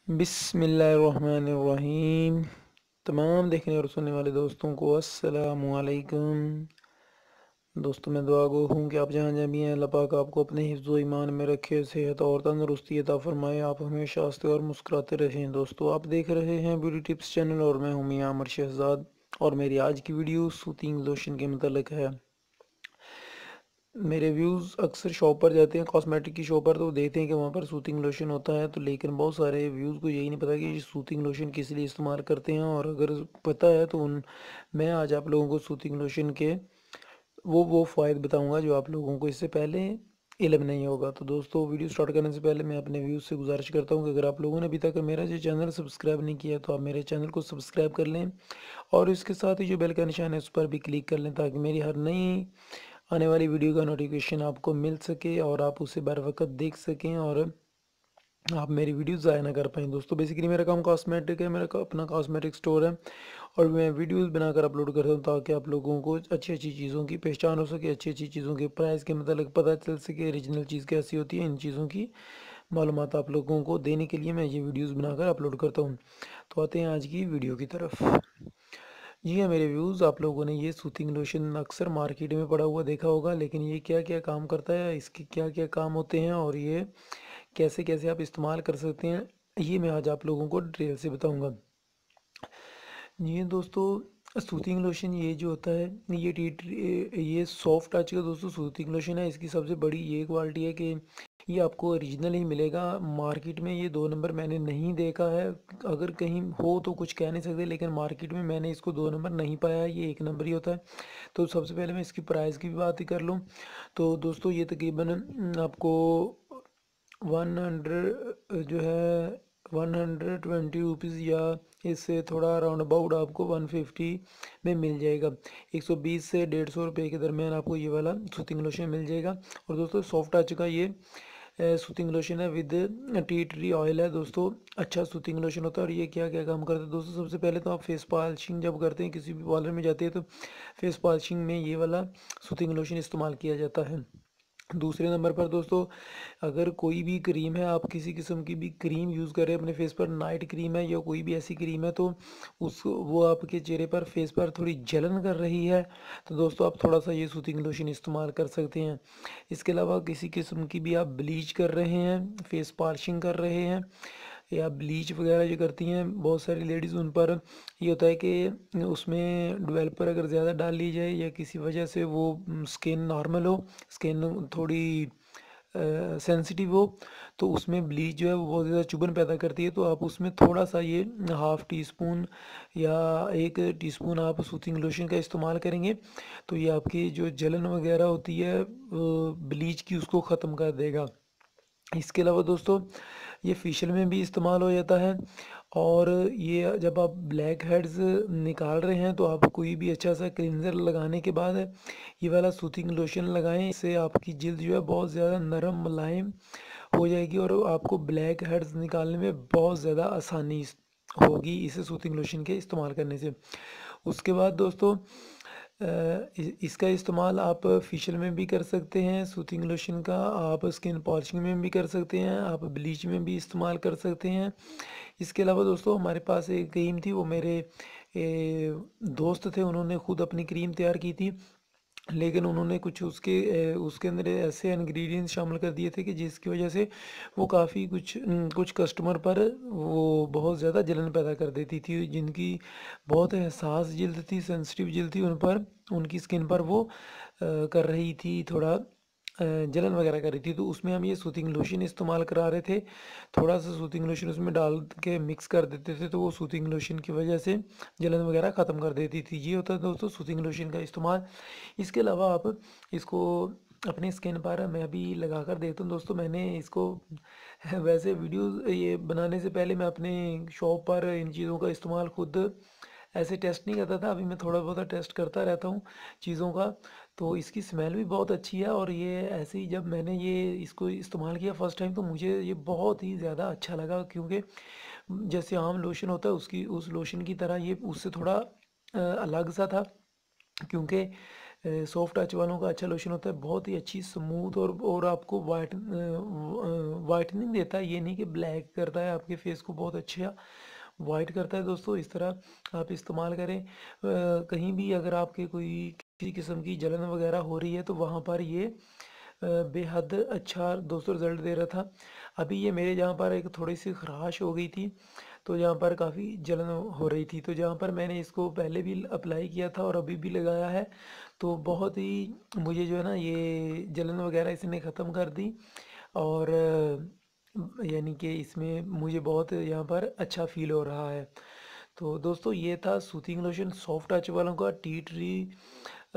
बिस्मिल्लाहिर्रहमानिर्रहीम। तमाम देखने और सुनने वाले दोस्तों को अस्सलामुअलैकुम। दोस्तों मैं दुआ गो हूँ कि आप जहाँ जहाँ भी हैं अल्लाह पाक आपको अपने हिफ्ज़ व ईमान में रखे, सेहत और तंदरुस्ती अता फरमाए, आप हमेशा हंसते और मुस्कुराते रहें। दोस्तों आप देख रहे हैं ब्यूटी टिप्स चैनल और मैं हूँ मियां अमर शहजाद। और मेरी आज की वीडियो सूथिंग लोशन के मतलब है। मेरे व्यूज़ अक्सर शॉप पर जाते हैं, कॉस्मेटिक की शॉप पर, तो देखते हैं कि वहाँ पर सूथिंग लोशन होता है, तो लेकिन बहुत सारे व्यूज़ को यही नहीं पता कि ये सूथिंग लोशन किस लिए इस्तेमाल करते हैं। और अगर पता है तो उन मैं आज आप लोगों को सूथिंग लोशन के वो फ़ायदे बताऊंगा जो आप लोगों को इससे पहले इल्म नहीं होगा। तो दोस्तों वीडियो स्टार्ट करने से पहले मैं अपने व्यूज़ से गुजारिश करता हूँ कि अगर आप लोगों ने अभी तक मेरा जो चैनल सब्सक्राइब नहीं किया तो आप मेरे चैनल को सब्सक्राइब कर लें और इसके साथ ही जो बेल का निशान है उस पर भी क्लिक कर लें ताकि मेरी हर नई आने वाली वीडियो का नोटिफिकेशन आपको मिल सके और आप उसे बर वक्त देख सकें और आप मेरी वीडियो ज़ाया ना कर पाएँ। दोस्तों बेसिकली मेरा काम कॉस्मेटिक है, मेरा अपना कॉस्मेटिक स्टोर है और मैं वीडियोस बनाकर अपलोड करता हूँ ताकि आप लोगों को अच्छी अच्छी चीज़ों की पहचान हो सके, अच्छी अच्छी चीज़ों के प्राइस के मतलब पता चल सके, ओरिजिनल चीज़ कैसी होती है, इन चीज़ों की मालूमात आप लोगों को देने के लिए मैं ये वीडियोस बनाकर अपलोड करता हूँ। तो आते हैं आज की वीडियो की तरफ। जी हाँ मेरे व्यूज़, आप लोगों ने ये सूथिंग लोशन अक्सर मार्केट में पड़ा हुआ देखा होगा, लेकिन ये क्या क्या काम करता है, इसके क्या क्या काम होते हैं और ये कैसे कैसे आप इस्तेमाल कर सकते हैं, ये मैं आज आप लोगों को डिटेल से बताऊंगा। जी दोस्तों, सूथिंग लोशन ये जो होता है ये सॉफ्ट टच का दोस्तों सूथिंग लोशन है। इसकी सबसे बड़ी ये क्वालिटी है कि ये आपको ओरिजिनल ही मिलेगा। मार्केट में ये 2 नंबर मैंने नहीं देखा है, अगर कहीं हो तो कुछ कह नहीं सकते, लेकिन मार्केट में मैंने इसको 2 नंबर नहीं पाया है, ये 1 नंबर ही होता है। तो सबसे पहले मैं इसकी प्राइस की भी बात ही कर लूँ तो दोस्तों ये तकरीबन आपको 100 जो है 120 रुपीज़ या इससे थोड़ा राउंड अबाउट आपको 150 में मिल जाएगा। 120 से 150 रुपये के दरमियान आपको ये वाला सूथिंग लोशन मिल जाएगा। और दोस्तों सॉफ्ट टच का ये सूथिंग लोशन है विद टी ट्री ऑयल है। दोस्तों अच्छा सूथिंग लोशन होता है और ये क्या क्या काम करता है दोस्तों, सबसे पहले तो आप फेस पॉलिशिंग जब करते हैं, किसी भी पार्लर में जाते हैं तो फेस पॉलिशिंग में ये वाला सूथिंग लोशन इस्तेमाल किया जाता है। दूसरे नंबर पर दोस्तों, अगर कोई भी क्रीम है, आप किसी किस्म की भी क्रीम यूज़ कर रहे हैं अपने फेस पर, नाइट क्रीम है या कोई भी ऐसी क्रीम है, तो उस वो आपके चेहरे पर फेस पर थोड़ी जलन कर रही है, तो दोस्तों आप थोड़ा सा ये सूथिंग लोशन इस्तेमाल कर सकते हैं। इसके अलावा किसी किस्म की भी आप ब्लीच कर रहे हैं, फेस पॉलिशिंग कर रहे हैं या ब्लीच वगैरह जो करती हैं बहुत सारी लेडीज़, उन पर ये होता है कि उसमें डेवलपर अगर ज़्यादा डाल ली जाए या किसी वजह से वो स्किन नॉर्मल हो, स्किन थोड़ी सेंसिटिव हो, तो उसमें ब्लीच जो है वो बहुत ज़्यादा चुभन पैदा करती है। तो आप उसमें थोड़ा सा ये हाफ़ टी स्पून या 1 टीस्पून आप सूथिंग लोशन का इस्तेमाल करेंगे तो ये आपकी जो जलन वगैरह होती है ब्लीच की उसको ख़त्म कर देगा। इसके अलावा दोस्तों ये फेशियल में भी इस्तेमाल हो जाता है। और ये जब आप ब्लैक हेड्स निकाल रहे हैं तो आप कोई भी अच्छा सा क्लींजर लगाने के बाद ये वाला सूथिंग लोशन लगाएं, इससे आपकी जिल्द जो है बहुत ज़्यादा नरम मुलायम हो जाएगी और आपको ब्लैक हेड्स निकालने में बहुत ज़्यादा आसानी होगी इसे सूथिंग लोशन के इस्तेमाल करने से। उसके बाद दोस्तों इसका इस्तेमाल आप फेशियल में भी कर सकते हैं, सूथिंग लोशन का आप स्किन पॉलिशिंग में भी कर सकते हैं, आप ब्लीच में भी इस्तेमाल कर सकते हैं। इसके अलावा दोस्तों हमारे पास एक क्रीम थी, वो मेरे दोस्त थे, उन्होंने खुद अपनी क्रीम तैयार की थी, लेकिन उन्होंने कुछ उसके अंदर ऐसे इंग्रेडिएंट्स शामिल कर दिए थे कि जिसकी वजह से वो काफ़ी कुछ कस्टमर पर वो बहुत ज़्यादा जलन पैदा कर देती थी, जिनकी बहुत हसास जिल्द थी, सेंसिटिव जिल्द थी, उन पर उनकी स्किन पर वो कर रही थी थोड़ा जलन वगैरह कर रही थी। तो उसमें हम ये सूथिंग लोशन इस्तेमाल करा रहे थे, थोड़ा सा सूथिंग लोशन उसमें डाल के मिक्स कर देते थे तो वो सूथिंग लोशन की वजह से जलन वगैरह ख़त्म कर देती थी। ये होता है दोस्तों सूथिंग लोशन का इस्तेमाल। इसके अलावा आप इसको अपनी स्किन पर, मैं अभी लगा कर देखता हूँ दोस्तों, मैंने इसको वैसे वीडियो ये बनाने से पहले मैं अपने शॉप पर इन चीज़ों का इस्तेमाल खुद ऐसे टेस्ट नहीं करता था, अभी मैं थोड़ा बहुत टेस्ट करता रहता हूँ चीज़ों का। तो इसकी स्मेल भी बहुत अच्छी है और ये ऐसे ही जब मैंने ये इसको इस्तेमाल किया फ़र्स्ट टाइम तो मुझे ये बहुत ही ज़्यादा अच्छा लगा, क्योंकि जैसे आम लोशन होता है उसकी उस लोशन की तरह ये उससे थोड़ा अलग सा था, क्योंकि सॉफ्ट टच वालों का अच्छा लोशन होता है, बहुत ही अच्छी स्मूथ और आपको वाइटनिंग देता है, ये नहीं कि ब्लैक करता है आपके फेस को, बहुत अच्छा वाइट करता है दोस्तों। इस तरह आप इस्तेमाल करें। कहीं भी अगर आपके कोई किसी किस्म की जलन वगैरह हो रही है तो वहाँ पर ये बेहद अच्छा दोस्तों रिज़ल्ट दे रहा था। अभी ये मेरे जहाँ पर एक थोड़ी सी ख़राश हो गई थी, तो जहाँ पर काफ़ी जलन हो रही थी, तो जहाँ पर मैंने इसको पहले भी अप्लाई किया था और अभी भी लगाया है, तो बहुत ही मुझे जो है ना ये जलन वगैरह इसने ख़त्म कर दी। और यानी कि इसमें मुझे बहुत यहाँ पर अच्छा फ़ील हो रहा है। तो दोस्तों ये था सूथिंग लोशन सॉफ्ट टच वालों का टी ट्री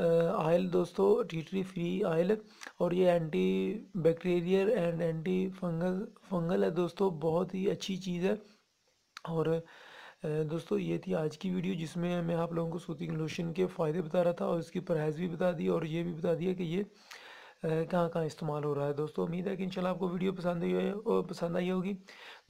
ऑयल दोस्तों, टी ट्री फ्री ऑयल। और ये anti bacterial and anti fungal है दोस्तों, बहुत ही अच्छी चीज़ है। और दोस्तों ये थी आज की वीडियो, जिसमें मैं आप लोगों को सूथिंग लोशन के फ़ायदे बता रहा था और इसकी प्राइस भी बता दी और ये भी बता दिया कि ये कहाँ कहाँ इस्तेमाल हो रहा है। दोस्तों उम्मीद है कि इंशाल्लाह आपको वीडियो पसंद आई होगी।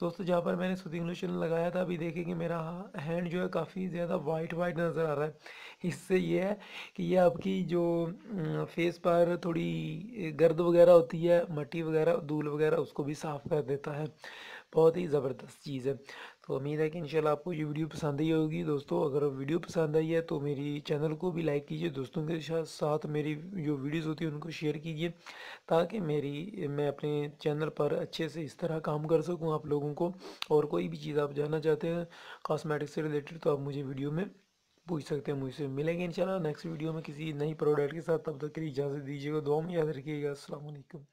दोस्तों जहाँ पर मैंने सूथिंग लोशन लगाया था, अभी देखें कि मेरा हैंड जो है काफ़ी ज़्यादा वाइट वाइट नज़र आ रहा है। इससे ये है कि ये आपकी जो फेस पर थोड़ी गर्द वगैरह होती है, मट्टी वगैरह, धूल वगैरह, उसको भी साफ़ कर देता है। बहुत ही ज़बरदस्त चीज़ है। तो उम्मीद है कि इंशाल्लाह आपको ये वीडियो पसंद आई होगी। दोस्तों अगर वीडियो पसंद आई है तो मेरी चैनल को भी लाइक कीजिए, दोस्तों के साथ मेरी जो वीडियोस होती है उनको शेयर कीजिए, ताकि मैं अपने चैनल पर अच्छे से इस तरह काम कर सकूं आप लोगों को। और कोई भी चीज़ आप जानना चाहते हैं कॉस्मेटिक से रिलेटेड, तो आप मुझे वीडियो में पूछ सकते हैं। मुझसे मिलेंगे इंशाल्लाह नेक्स्ट वीडियो में किसी नई प्रोडक्ट के साथ। तब तक के लिए इजाज़त दीजिएगा, दुआ में याद रखिएगा। अस्सलाम वालेकुम।